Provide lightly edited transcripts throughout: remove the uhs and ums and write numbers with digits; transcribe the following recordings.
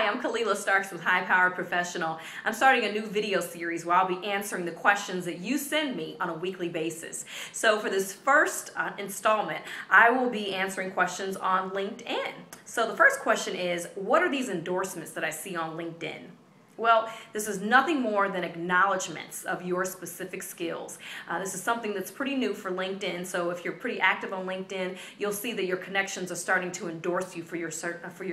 Hi, I'm Kalila Starks with High Powered Professional. I'm starting a new video series where I'll be answering the questions that you send me on a weekly basis. So for this first installment, I will be answering questions on LinkedIn. So the first question is, what are these endorsements that I see on LinkedIn? Well, this is nothing more than acknowledgments of your specific skills. This is something that's pretty new for LinkedIn, so if you're pretty active on LinkedIn, you'll see that your connections are starting to endorse you for your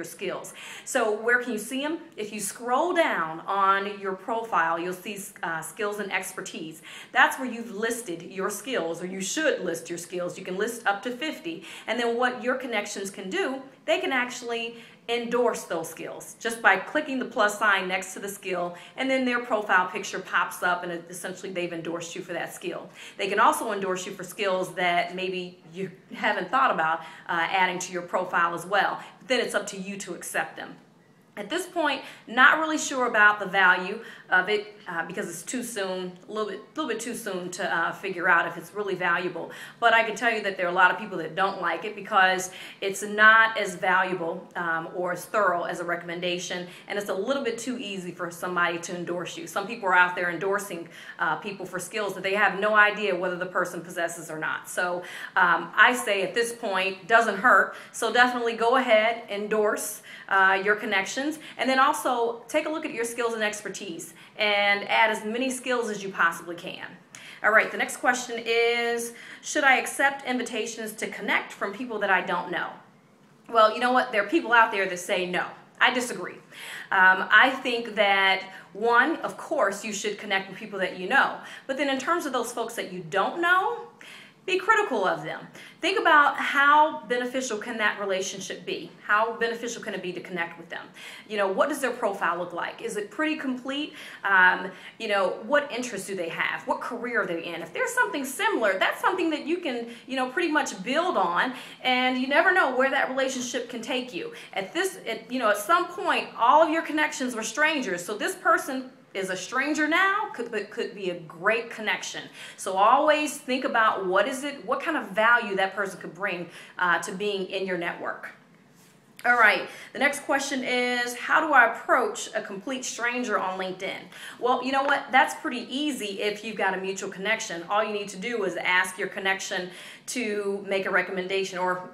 skills. So where can you see them? If you scroll down on your profile, you'll see skills and expertise. That's where you've listed your skills, or you should list your skills. You can list up to 50, and then what your connections can do, they can actually endorse those skills just by clicking the plus sign next to the skill, and then their profile picture pops up and essentially they've endorsed you for that skill. They can also endorse you for skills that maybe you haven't thought about adding to your profile as well. But then it's up to you to accept them. At this point, not really sure about the value of it because it's too soon, a little bit too soon to figure out if it's really valuable. But I can tell you that there are a lot of people that don't like it because it's not as valuable or as thorough as a recommendation, and it's a little bit too easy for somebody to endorse you. Some people are out there endorsing people for skills that they have no idea whether the person possesses or not. So I say at this point, doesn't hurt. So definitely go ahead, endorse your connections. And then also take a look at your skills and expertise and add as many skills as you possibly can. All right, the next question is, should I accept invitations to connect from people that I don't know? Well, you know what? There are people out there that say no. I disagree. I think that, one, of course, you should connect with people that you know. But then in terms of those folks that you don't know, be critical of them. Think about how beneficial can that relationship be? How beneficial can it be to connect with them? You know, what does their profile look like? Is it pretty complete? You know, what interests do they have? What career are they in? If there's something similar, that's something that you can, you know, pretty much build on, and you never know where that relationship can take you. At some point, all of your connections were strangers, so this person is a stranger now, could be a great connection. So always think about what kind of value that person could bring to being in your network. All right, the next question is, how do I approach a complete stranger on LinkedIn? Well, you know what? That's pretty easy if you've got a mutual connection. All you need to do is ask your connection to make a recommendation, or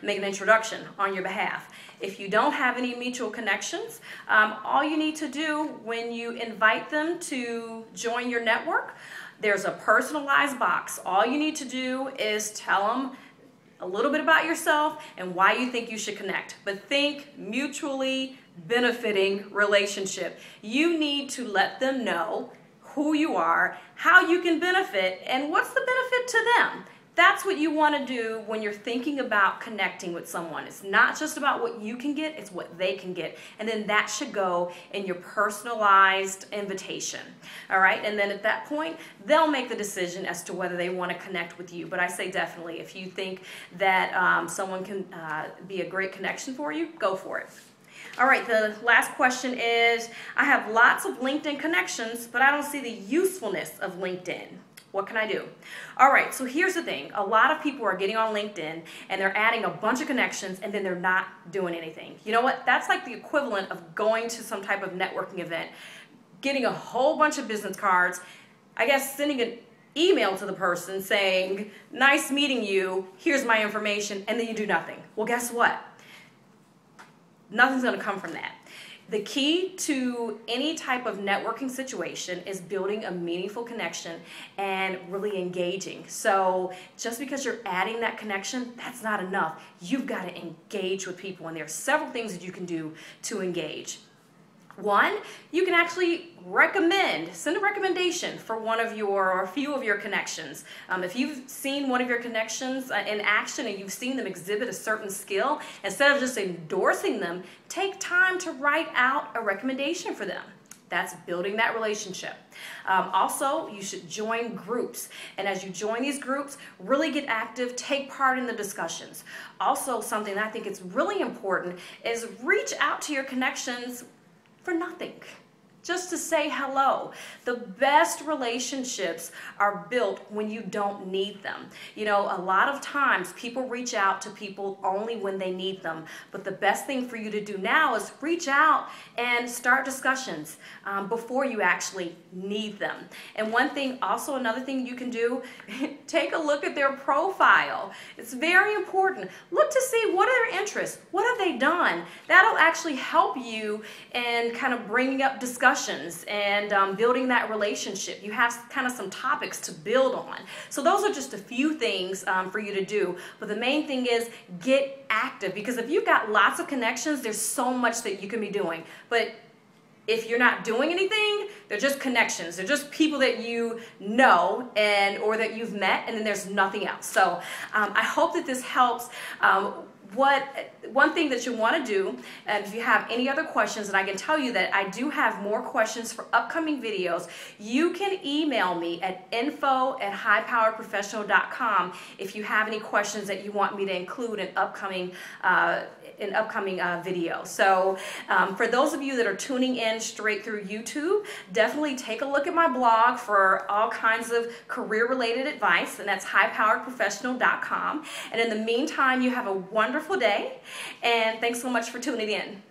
make an introduction on your behalf. If you don't have any mutual connections, all you need to do when you invite them to join your network, there's a personalized box. All you need to do is tell them a little bit about yourself and why you think you should connect. But think mutually benefiting relationship. You need to let them know who you are, how you can benefit, and what's the benefit to them. That's what you want to do when you're thinking about connecting with someone. It's not just about what you can get, it's what they can get. And then that should go in your personalized invitation. All right, and then at that point, they'll make the decision as to whether they want to connect with you. But I say definitely, if you think that someone can be a great connection for you, go for it. All right, the last question is, I have lots of LinkedIn connections, but I don't see the usefulness of LinkedIn. What can I do? All right, so here's the thing. A lot of people are getting on LinkedIn and they're adding a bunch of connections and then they're not doing anything. You know what? That's like the equivalent of going to some type of networking event, getting a whole bunch of business cards, I guess sending an email to the person saying, nice meeting you, here's my information, and then you do nothing. Well, guess what? Nothing's going to come from that. The key to any type of networking situation is building a meaningful connection and really engaging. So just because you're adding that connection, that's not enough. You've got to engage with people, and there are several things that you can do to engage. One, you can actually send a recommendation for or a few of your connections. If you've seen one of your connections in action and you've seen them exhibit a certain skill, instead of just endorsing them, take time to write out a recommendation for them. That's building that relationship. Also, you should join groups. And as you join these groups, really get active, take part in the discussions. Also, something that I think is really important is reach out to your connections for nothing. just to say hello. The best relationships are built when you don't need them. You know, a lot of times people reach out to people only when they need them. But the best thing for you to do now is reach out and start discussions before you actually need them. And one thing, also another thing you can do, take a look at their profile. It's very important. Look to see what are their interests. What have they done? That'll actually help you in kind of bringing up discussions and building that relationship. You have kind of some topics to build on. So those are just a few things for you to do. But the main thing is get active, because if you've got lots of connections, there's so much that you can be doing. But if you're not doing anything, they're just connections. They're just people that you know or that you've met, and then there's nothing else. So I hope that this helps. One thing that you want to do, and if you have any other questions, and I can tell you that I do have more questions for upcoming videos, you can email me at info@highpoweredprofessional.com if you have any questions that you want me to include in upcoming videos. So for those of you that are tuning in straight through YouTube, definitely take a look at my blog for all kinds of career-related advice, and that's highpoweredprofessional.com. And in the meantime, you have a wonderful day, and thanks so much for tuning in.